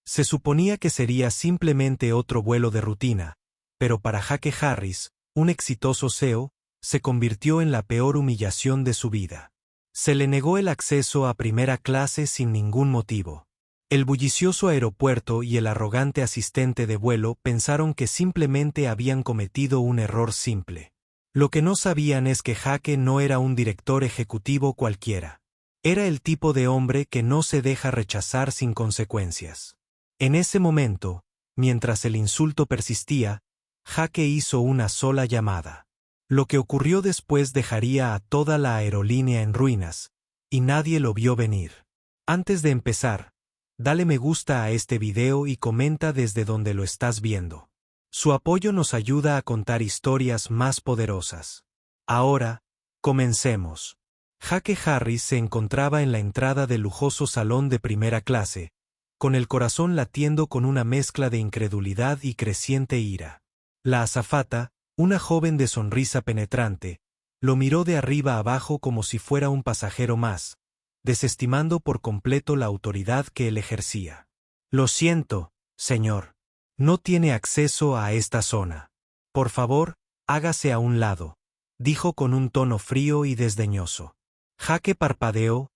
Se suponía que sería simplemente otro vuelo de rutina, pero para Jake Harris, un exitoso CEO, se convirtió en la peor humillación de su vida. Se le negó el acceso a primera clase sin ningún motivo. El bullicioso aeropuerto y el arrogante asistente de vuelo pensaron que simplemente habían cometido un error simple. Lo que no sabían es que Jake no era un director ejecutivo cualquiera. Era el tipo de hombre que no se deja rechazar sin consecuencias. En ese momento, mientras el insulto persistía, Jake hizo una sola llamada. Lo que ocurrió después dejaría a toda la aerolínea en ruinas, y nadie lo vio venir. Antes de empezar, dale me gusta a este video y comenta desde donde lo estás viendo. Su apoyo nos ayuda a contar historias más poderosas. Ahora, comencemos. Jake Harris se encontraba en la entrada del lujoso salón de primera clase, con el corazón latiendo con una mezcla de incredulidad y creciente ira. La azafata, una joven de sonrisa penetrante, lo miró de arriba abajo como si fuera un pasajero más, desestimando por completo la autoridad que él ejercía. Lo siento, señor. No tiene acceso a esta zona. Por favor, hágase a un lado, dijo con un tono frío y desdeñoso. Jake parpadeó,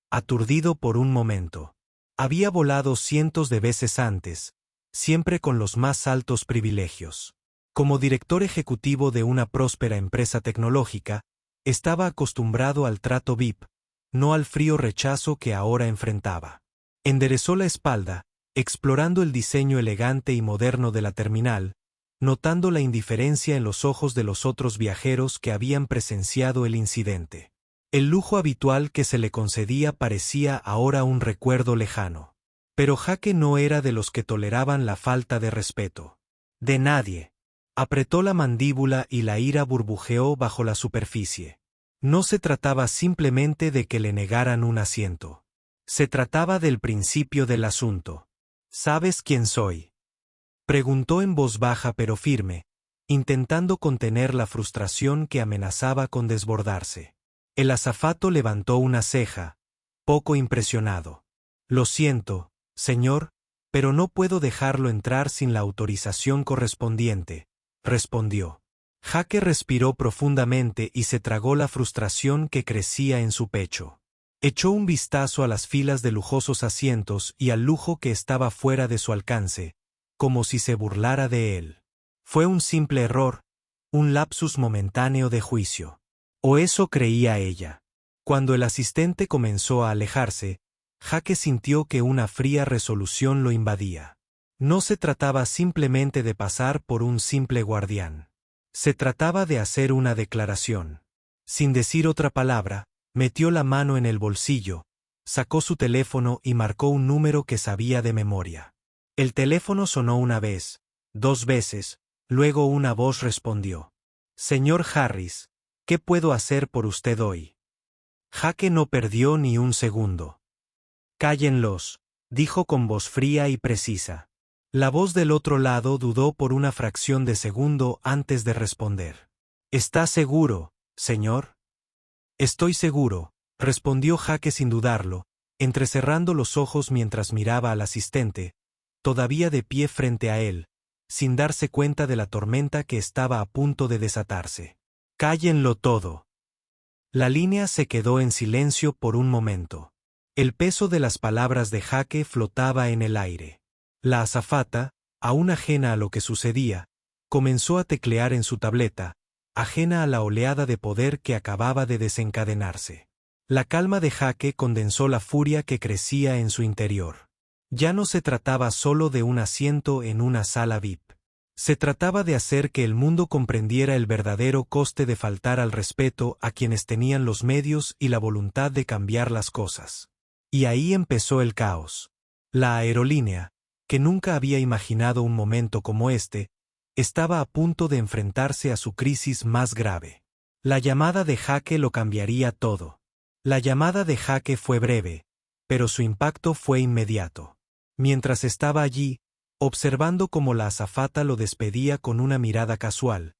aturdido por un momento. Había volado cientos de veces antes, siempre con los más altos privilegios. Como director ejecutivo de una próspera empresa tecnológica, estaba acostumbrado al trato VIP, no al frío rechazo que ahora enfrentaba. Enderezó la espalda, explorando el diseño elegante y moderno de la terminal, notando la indiferencia en los ojos de los otros viajeros que habían presenciado el incidente. El lujo habitual que se le concedía parecía ahora un recuerdo lejano. Pero Jake no era de los que toleraban la falta de respeto. De nadie. Apretó la mandíbula y la ira burbujeó bajo la superficie. No se trataba simplemente de que le negaran un asiento. Se trataba del principio del asunto. ¿Sabes quién soy?, preguntó en voz baja pero firme, intentando contener la frustración que amenazaba con desbordarse. El azafato levantó una ceja, poco impresionado. Lo siento, señor, pero no puedo dejarlo entrar sin la autorización correspondiente, respondió. Jake respiró profundamente y se tragó la frustración que crecía en su pecho. Echó un vistazo a las filas de lujosos asientos y al lujo que estaba fuera de su alcance, como si se burlara de él. Fue un simple error, un lapsus momentáneo de juicio. O eso creía ella. Cuando el asistente comenzó a alejarse, Jake sintió que una fría resolución lo invadía. No se trataba simplemente de pasar por un simple guardián. Se trataba de hacer una declaración. Sin decir otra palabra, metió la mano en el bolsillo, sacó su teléfono y marcó un número que sabía de memoria. El teléfono sonó una vez, 2 veces, luego una voz respondió. Señor Harris, ¿qué puedo hacer por usted hoy? Jake no perdió ni un segundo. Cállenlos, dijo con voz fría y precisa. La voz del otro lado dudó por una fracción de segundo antes de responder. ¿Está seguro, señor? Estoy seguro, respondió Jake sin dudarlo, entrecerrando los ojos mientras miraba al asistente, todavía de pie frente a él, sin darse cuenta de la tormenta que estaba a punto de desatarse. Cállenlo todo. La línea se quedó en silencio por un momento. El peso de las palabras de Jake flotaba en el aire. La azafata, aún ajena a lo que sucedía, comenzó a teclear en su tableta, ajena a la oleada de poder que acababa de desencadenarse. La calma de Jake condensó la furia que crecía en su interior. Ya no se trataba solo de un asiento en una sala VIP. Se trataba de hacer que el mundo comprendiera el verdadero coste de faltar al respeto a quienes tenían los medios y la voluntad de cambiar las cosas. Y ahí empezó el caos. La aerolínea, que nunca había imaginado un momento como este, estaba a punto de enfrentarse a su crisis más grave. La llamada de Jake lo cambiaría todo. La llamada de Jake fue breve, pero su impacto fue inmediato. Mientras estaba allí, observando cómo la azafata lo despedía con una mirada casual,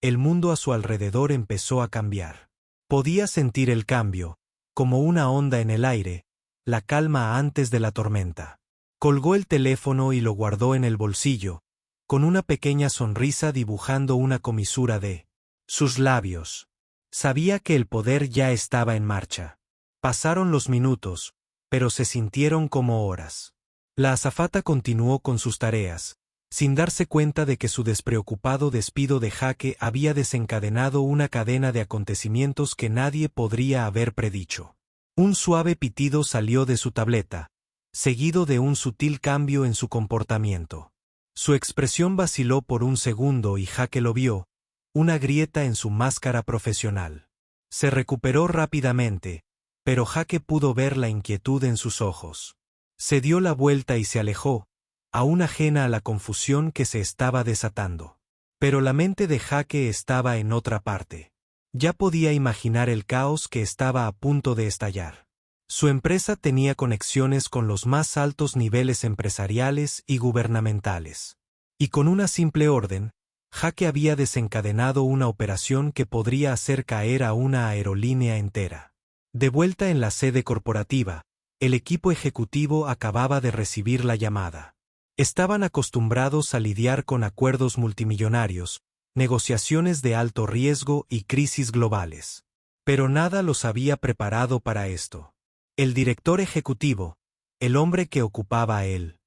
el mundo a su alrededor empezó a cambiar. Podía sentir el cambio, como una onda en el aire, la calma antes de la tormenta. Colgó el teléfono y lo guardó en el bolsillo, con una pequeña sonrisa dibujando una comisura de sus labios. Sabía que el poder ya estaba en marcha. Pasaron los minutos, pero se sintieron como horas. La azafata continuó con sus tareas, sin darse cuenta de que su despreocupado despido de Jake había desencadenado una cadena de acontecimientos que nadie podría haber predicho. Un suave pitido salió de su tableta, seguido de un sutil cambio en su comportamiento. Su expresión vaciló por un segundo y Jake lo vio, una grieta en su máscara profesional. Se recuperó rápidamente, pero Jake pudo ver la inquietud en sus ojos. Se dio la vuelta y se alejó, aún ajena a la confusión que se estaba desatando. Pero la mente de Jake estaba en otra parte. Ya podía imaginar el caos que estaba a punto de estallar. Su empresa tenía conexiones con los más altos niveles empresariales y gubernamentales. Y con una simple orden, Jake había desencadenado una operación que podría hacer caer a una aerolínea entera. De vuelta en la sede corporativa, el equipo ejecutivo acababa de recibir la llamada. Estaban acostumbrados a lidiar con acuerdos multimillonarios, negociaciones de alto riesgo y crisis globales. Pero nada los había preparado para esto. El director ejecutivo, el hombre que ocupaba el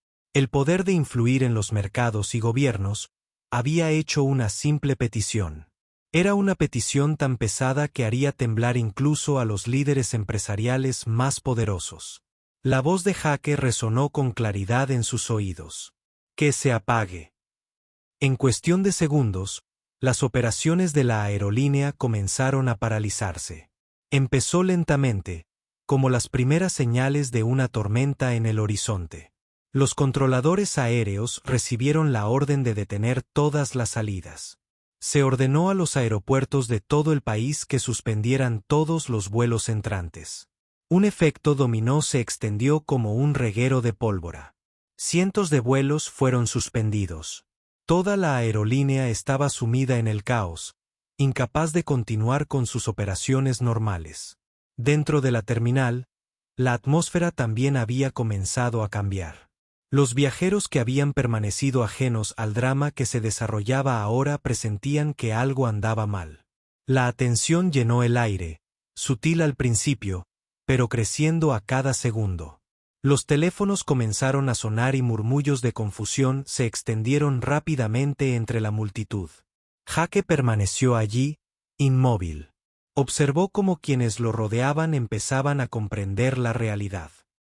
poder de influir en los mercados y gobiernos, había hecho una simple petición. Era una petición tan pesada que haría temblar incluso a los líderes empresariales más poderosos. La voz de Jake resonó con claridad en sus oídos. Que se apague. En cuestión de segundos, las operaciones de la aerolínea comenzaron a paralizarse. Empezó lentamente, como las primeras señales de una tormenta en el horizonte. Los controladores aéreos recibieron la orden de detener todas las salidas. Se ordenó a los aeropuertos de todo el país que suspendieran todos los vuelos entrantes. Un efecto dominó se extendió como un reguero de pólvora. Cientos de vuelos fueron suspendidos. Toda la aerolínea estaba sumida en el caos, incapaz de continuar con sus operaciones normales. Dentro de la terminal, la atmósfera también había comenzado a cambiar. Los viajeros que habían permanecido ajenos al drama que se desarrollaba ahora presentían que algo andaba mal. La atención llenó el aire, sutil al principio, pero creciendo a cada segundo. Los teléfonos comenzaron a sonar y murmullos de confusión se extendieron rápidamente entre la multitud. Jake permaneció allí, inmóvil. Observó cómo quienes lo rodeaban empezaban a comprender la realidad.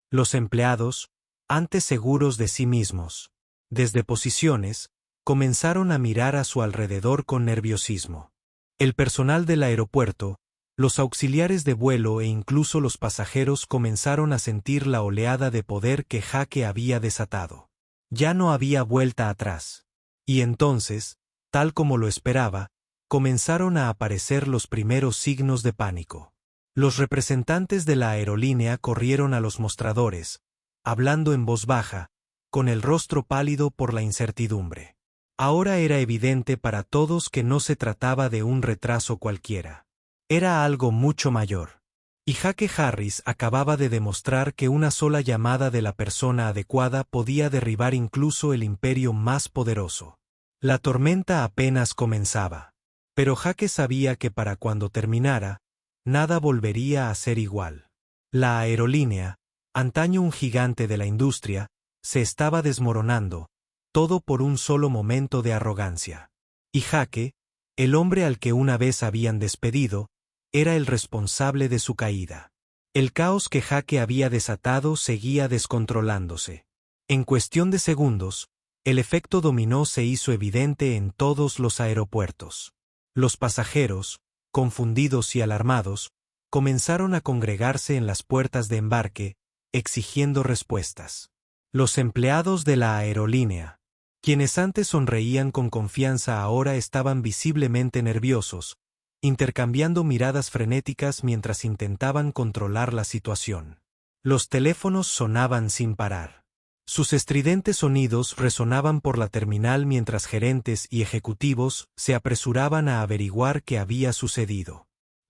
Los empleados, antes seguros de sí mismos, desde posiciones, comenzaron a mirar a su alrededor con nerviosismo. El personal del aeropuerto, los auxiliares de vuelo e incluso los pasajeros comenzaron a sentir la oleada de poder que Jake había desatado. Ya no había vuelta atrás. Y entonces, tal como lo esperaba, comenzaron a aparecer los primeros signos de pánico. Los representantes de la aerolínea corrieron a los mostradores, hablando en voz baja, con el rostro pálido por la incertidumbre. Ahora era evidente para todos que no se trataba de un retraso cualquiera. Era algo mucho mayor. Y Jake Harris acababa de demostrar que una sola llamada de la persona adecuada podía derribar incluso el imperio más poderoso. La tormenta apenas comenzaba. Pero Jake sabía que para cuando terminara, nada volvería a ser igual. La aerolínea, antaño un gigante de la industria, se estaba desmoronando, todo por un solo momento de arrogancia. Y Jake, el hombre al que una vez habían despedido, era el responsable de su caída. El caos que Jake había desatado seguía descontrolándose. En cuestión de segundos, el efecto dominó se hizo evidente en todos los aeropuertos. Los pasajeros, confundidos y alarmados, comenzaron a congregarse en las puertas de embarque, exigiendo respuestas. Los empleados de la aerolínea, quienes antes sonreían con confianza ahora estaban visiblemente nerviosos, intercambiando miradas frenéticas mientras intentaban controlar la situación. Los teléfonos sonaban sin parar. Sus estridentes sonidos resonaban por la terminal mientras gerentes y ejecutivos se apresuraban a averiguar qué había sucedido.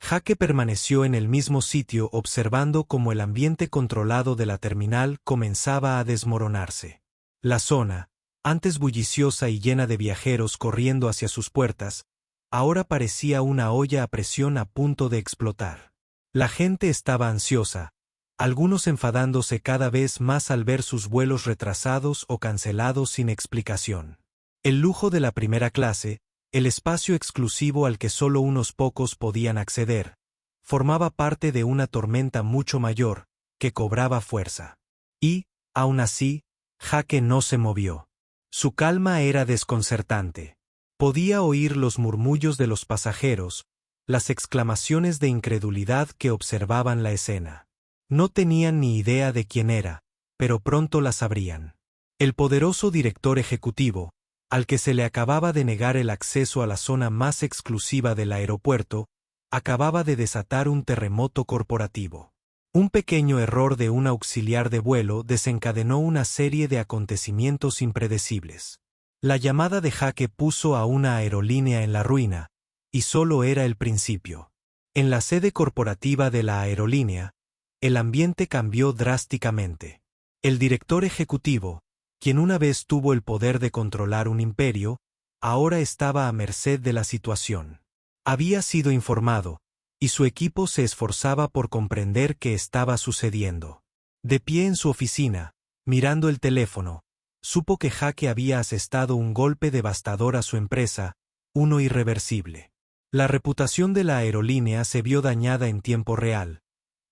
Jake permaneció en el mismo sitio observando cómo el ambiente controlado de la terminal comenzaba a desmoronarse. La zona, antes bulliciosa y llena de viajeros corriendo hacia sus puertas, ahora parecía una olla a presión a punto de explotar. La gente estaba ansiosa, algunos enfadándose cada vez más al ver sus vuelos retrasados o cancelados sin explicación. El lujo de la primera clase, el espacio exclusivo al que solo unos pocos podían acceder, formaba parte de una tormenta mucho mayor, que cobraba fuerza. Y, aún así, Jake no se movió. Su calma era desconcertante. Podía oír los murmullos de los pasajeros, las exclamaciones de incredulidad que observaban la escena. No tenían ni idea de quién era, pero pronto la sabrían. El poderoso director ejecutivo, al que se le acababa de negar el acceso a la zona más exclusiva del aeropuerto, acababa de desatar un terremoto corporativo. Un pequeño error de un auxiliar de vuelo desencadenó una serie de acontecimientos impredecibles. La llamada de Jake puso a una aerolínea en la ruina, y solo era el principio. En la sede corporativa de la aerolínea, el ambiente cambió drásticamente. El director ejecutivo, quien una vez tuvo el poder de controlar un imperio, ahora estaba a merced de la situación. Había sido informado, y su equipo se esforzaba por comprender qué estaba sucediendo. De pie en su oficina, mirando el teléfono, supo que Jake había asestado un golpe devastador a su empresa, uno irreversible. La reputación de la aerolínea se vio dañada en tiempo real,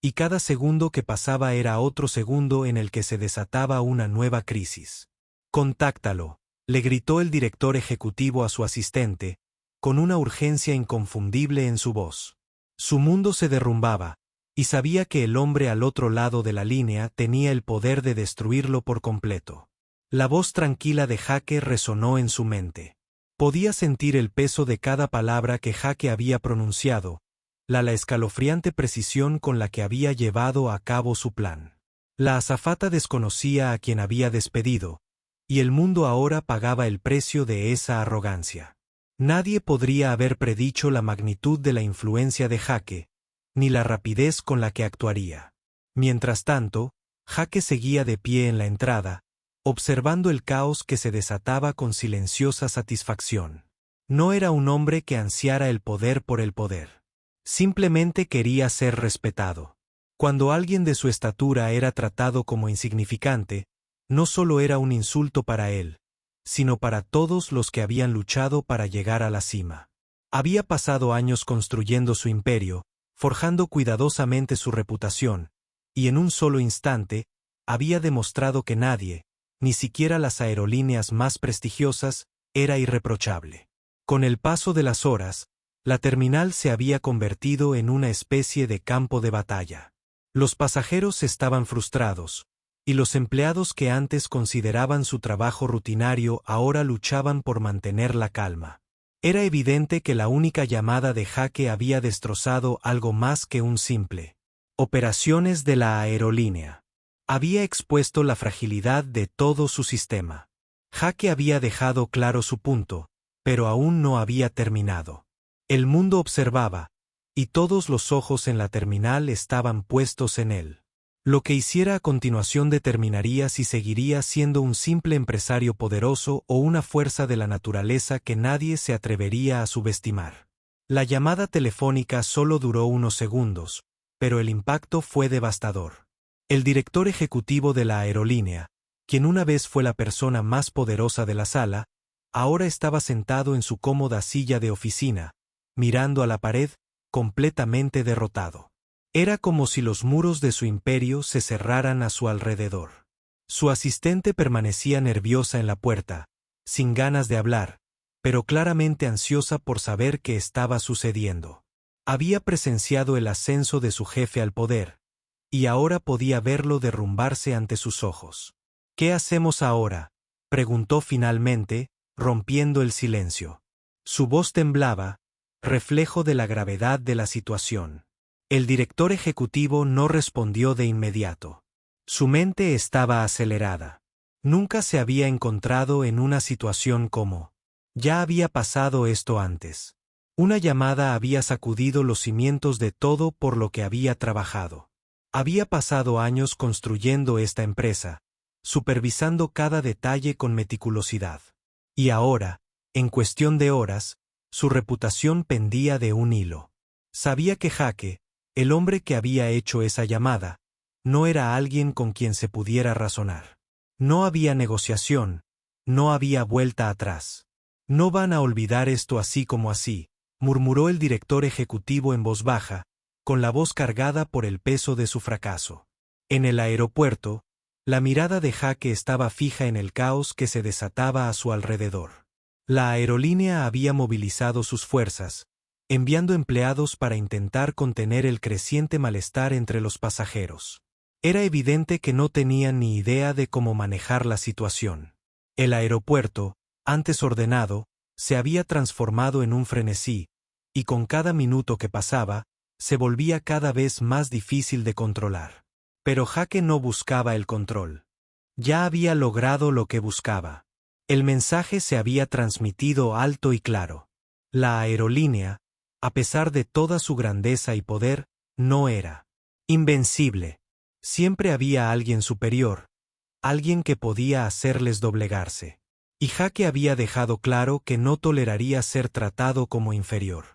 y cada segundo que pasaba era otro segundo en el que se desataba una nueva crisis. «Contáctalo», le gritó el director ejecutivo a su asistente, con una urgencia inconfundible en su voz. Su mundo se derrumbaba, y sabía que el hombre al otro lado de la línea tenía el poder de destruirlo por completo. La voz tranquila de Jake resonó en su mente. Podía sentir el peso de cada palabra que Jake había pronunciado, la escalofriante precisión con la que había llevado a cabo su plan. La azafata desconocía a quien había despedido, y el mundo ahora pagaba el precio de esa arrogancia. Nadie podría haber predicho la magnitud de la influencia de Jake, ni la rapidez con la que actuaría. Mientras tanto, Jake seguía de pie en la entrada, observando el caos que se desataba con silenciosa satisfacción. No era un hombre que ansiara el poder por el poder. Simplemente quería ser respetado. Cuando alguien de su estatura era tratado como insignificante, no solo era un insulto para él, sino para todos los que habían luchado para llegar a la cima. Había pasado años construyendo su imperio, forjando cuidadosamente su reputación, y en un solo instante, había demostrado que nadie, ni siquiera las aerolíneas más prestigiosas, era irreprochable. Con el paso de las horas, la terminal se había convertido en una especie de campo de batalla. Los pasajeros estaban frustrados, y los empleados que antes consideraban su trabajo rutinario ahora luchaban por mantener la calma. Era evidente que la única llamada de Jake había destrozado algo más que un simple operaciones de la aerolínea. Había expuesto la fragilidad de todo su sistema. Jake había dejado claro su punto, pero aún no había terminado. El mundo observaba, y todos los ojos en la terminal estaban puestos en él. Lo que hiciera a continuación determinaría si seguiría siendo un simple empresario poderoso o una fuerza de la naturaleza que nadie se atrevería a subestimar. La llamada telefónica solo duró unos segundos, pero el impacto fue devastador. El director ejecutivo de la aerolínea, quien una vez fue la persona más poderosa de la sala, ahora estaba sentado en su cómoda silla de oficina, mirando a la pared, completamente derrotado. Era como si los muros de su imperio se cerraran a su alrededor. Su asistente permanecía nerviosa en la puerta, sin ganas de hablar, pero claramente ansiosa por saber qué estaba sucediendo. Había presenciado el ascenso de su jefe al poder, y ahora podía verlo derrumbarse ante sus ojos. «¿Qué hacemos ahora?», preguntó finalmente, rompiendo el silencio. Su voz temblaba, reflejo de la gravedad de la situación. El director ejecutivo no respondió de inmediato. Su mente estaba acelerada. Nunca se había encontrado en una situación como. Ya había pasado esto antes. Una llamada había sacudido los cimientos de todo por lo que había trabajado. Había pasado años construyendo esta empresa, supervisando cada detalle con meticulosidad. Y ahora, en cuestión de horas, su reputación pendía de un hilo. Sabía que Jake, el hombre que había hecho esa llamada, no era alguien con quien se pudiera razonar. No había negociación, no había vuelta atrás. No van a olvidar esto así como así, murmuró el director ejecutivo en voz baja, con la voz cargada por el peso de su fracaso. En el aeropuerto, la mirada de Jake estaba fija en el caos que se desataba a su alrededor. La aerolínea había movilizado sus fuerzas, enviando empleados para intentar contener el creciente malestar entre los pasajeros. Era evidente que no tenían ni idea de cómo manejar la situación. El aeropuerto, antes ordenado, se había transformado en un frenesí, y con cada minuto que pasaba, se volvía cada vez más difícil de controlar. Pero Jake no buscaba el control. Ya había logrado lo que buscaba. El mensaje se había transmitido alto y claro. La aerolínea, a pesar de toda su grandeza y poder, no era invencible. Siempre había alguien superior, alguien que podía hacerles doblegarse. Y Jake había dejado claro que no toleraría ser tratado como inferior.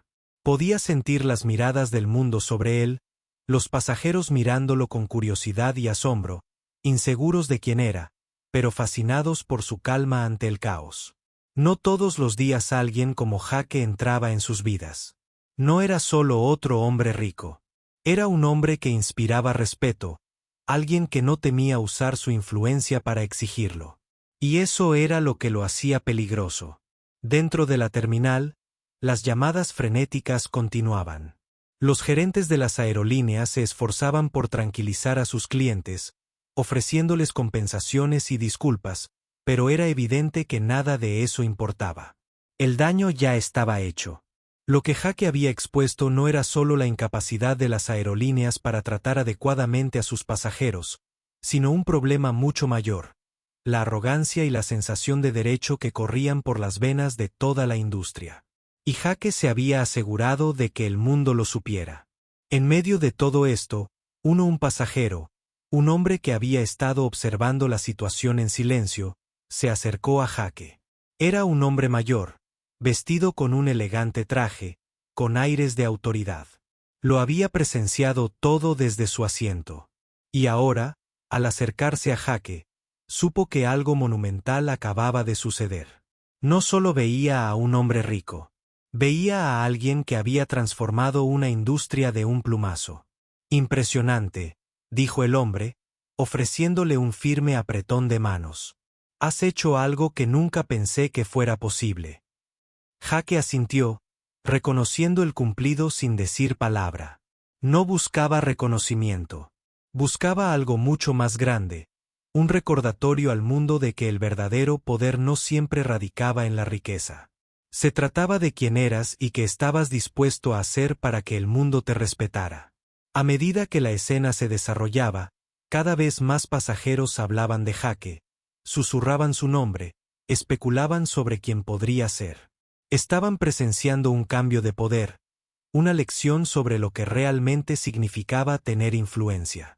Podía sentir las miradas del mundo sobre él, los pasajeros mirándolo con curiosidad y asombro, inseguros de quién era, pero fascinados por su calma ante el caos. No todos los días alguien como Jake entraba en sus vidas. No era solo otro hombre rico. Era un hombre que inspiraba respeto, alguien que no temía usar su influencia para exigirlo. Y eso era lo que lo hacía peligroso. Dentro de la terminal, las llamadas frenéticas continuaban. Los gerentes de las aerolíneas se esforzaban por tranquilizar a sus clientes, ofreciéndoles compensaciones y disculpas, pero era evidente que nada de eso importaba. El daño ya estaba hecho. Lo que Jake había expuesto no era solo la incapacidad de las aerolíneas para tratar adecuadamente a sus pasajeros, sino un problema mucho mayor: la arrogancia y la sensación de derecho que corrían por las venas de toda la industria. Y Jake se había asegurado de que el mundo lo supiera. En medio de todo esto, un pasajero, un hombre que había estado observando la situación en silencio, se acercó a Jake. Era un hombre mayor, vestido con un elegante traje, con aires de autoridad. Lo había presenciado todo desde su asiento. Y ahora, al acercarse a Jake, supo que algo monumental acababa de suceder. No solo veía a un hombre rico. Veía a alguien que había transformado una industria de un plumazo. Impresionante, dijo el hombre, ofreciéndole un firme apretón de manos. Has hecho algo que nunca pensé que fuera posible. Jake asintió, reconociendo el cumplido sin decir palabra. No buscaba reconocimiento. Buscaba algo mucho más grande, un recordatorio al mundo de que el verdadero poder no siempre radicaba en la riqueza. Se trataba de quién eras y qué estabas dispuesto a hacer para que el mundo te respetara. A medida que la escena se desarrollaba, cada vez más pasajeros hablaban de Jake, susurraban su nombre, especulaban sobre quién podría ser. Estaban presenciando un cambio de poder, una lección sobre lo que realmente significaba tener influencia.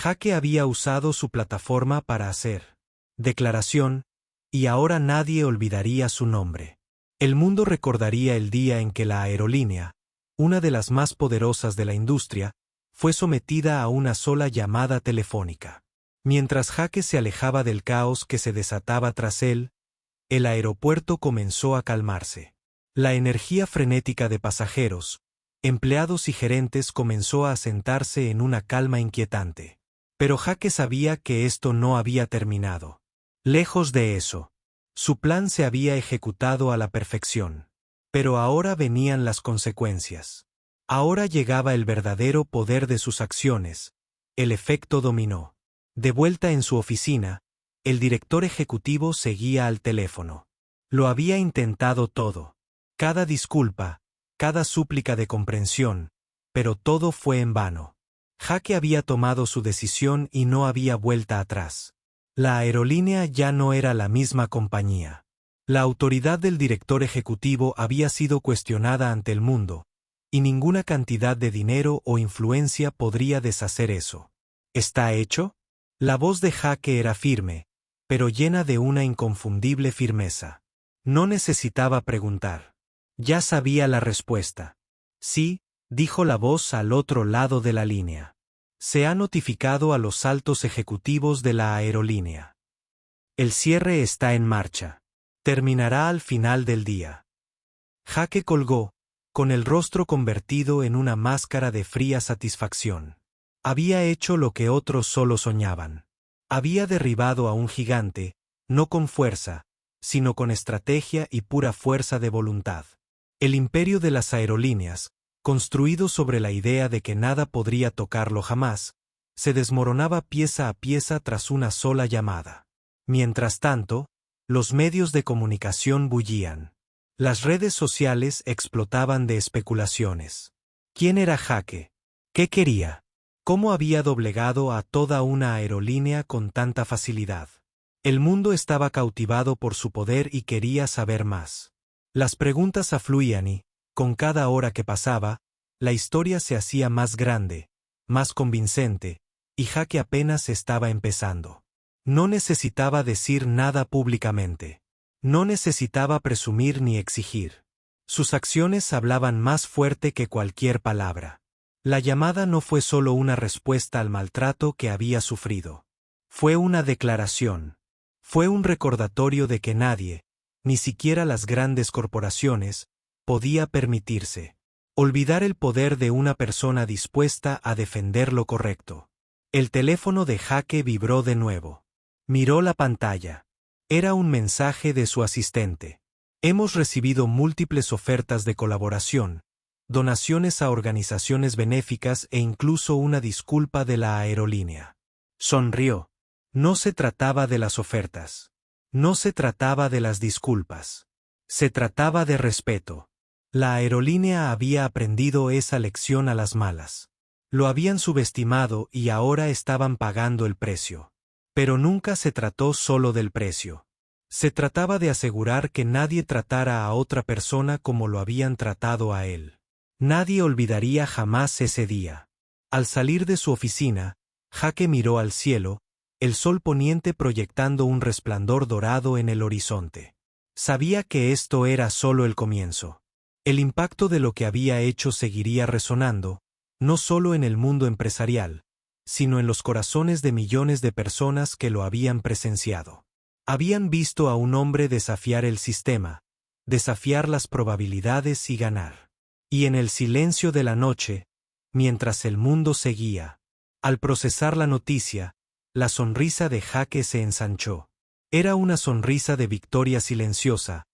Jake había usado su plataforma para hacer declaración, y ahora nadie olvidaría su nombre. El mundo recordaría el día en que la aerolínea, una de las más poderosas de la industria, fue sometida a una sola llamada telefónica. Mientras Jake se alejaba del caos que se desataba tras él, el aeropuerto comenzó a calmarse. La energía frenética de pasajeros, empleados y gerentes comenzó a asentarse en una calma inquietante. Pero Jake sabía que esto no había terminado. Lejos de eso. Su plan se había ejecutado a la perfección. Pero ahora venían las consecuencias. Ahora llegaba el verdadero poder de sus acciones, el efecto dominó. De vuelta en su oficina, el director ejecutivo seguía al teléfono. Lo había intentado todo. Cada disculpa, cada súplica de comprensión, pero todo fue en vano. Jake había tomado su decisión y no había vuelta atrás. La aerolínea ya no era la misma compañía. La autoridad del director ejecutivo había sido cuestionada ante el mundo, y ninguna cantidad de dinero o influencia podría deshacer eso. ¿Está hecho? La voz de Jake era firme, pero llena de una inconfundible firmeza. No necesitaba preguntar. Ya sabía la respuesta. Sí, dijo la voz al otro lado de la línea. Se ha notificado a los altos ejecutivos de la aerolínea. El cierre está en marcha. Terminará al final del día. Jake colgó, con el rostro convertido en una máscara de fría satisfacción. Había hecho lo que otros solo soñaban. Había derribado a un gigante, no con fuerza, sino con estrategia y pura fuerza de voluntad. El imperio de las aerolíneas, construido sobre la idea de que nada podría tocarlo jamás, se desmoronaba pieza a pieza tras una sola llamada. Mientras tanto, los medios de comunicación bullían. Las redes sociales explotaban de especulaciones. ¿Quién era Jake? ¿Qué quería? ¿Cómo había doblegado a toda una aerolínea con tanta facilidad? El mundo estaba cautivado por su poder y quería saber más. Las preguntas afluían y, con cada hora que pasaba, la historia se hacía más grande, más convincente, y Jake apenas estaba empezando. No necesitaba decir nada públicamente. No necesitaba presumir ni exigir. Sus acciones hablaban más fuerte que cualquier palabra. La llamada no fue solo una respuesta al maltrato que había sufrido. Fue una declaración. Fue un recordatorio de que nadie, ni siquiera las grandes corporaciones, podía permitirse olvidar el poder de una persona dispuesta a defender lo correcto. El teléfono de Jake vibró de nuevo. Miró la pantalla. Era un mensaje de su asistente. Hemos recibido múltiples ofertas de colaboración, donaciones a organizaciones benéficas e incluso una disculpa de la aerolínea. Sonrió. No se trataba de las ofertas. No se trataba de las disculpas. Se trataba de respeto. La aerolínea había aprendido esa lección a las malas. Lo habían subestimado y ahora estaban pagando el precio. Pero nunca se trató solo del precio. Se trataba de asegurar que nadie tratara a otra persona como lo habían tratado a él. Nadie olvidaría jamás ese día. Al salir de su oficina, Jake miró al cielo, el sol poniente proyectando un resplandor dorado en el horizonte. Sabía que esto era solo el comienzo. El impacto de lo que había hecho seguiría resonando, no solo en el mundo empresarial, sino en los corazones de millones de personas que lo habían presenciado. Habían visto a un hombre desafiar el sistema, desafiar las probabilidades y ganar. Y en el silencio de la noche, mientras el mundo seguía, al procesar la noticia, la sonrisa de Jake se ensanchó. Era una sonrisa de victoria silenciosa,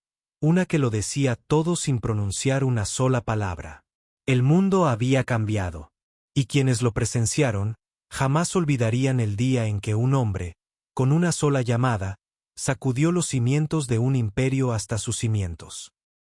una que lo decía todo sin pronunciar una sola palabra. El mundo había cambiado, y quienes lo presenciaron, jamás olvidarían el día en que un hombre, con una sola llamada, sacudió los cimientos de un imperio hasta sus cimientos.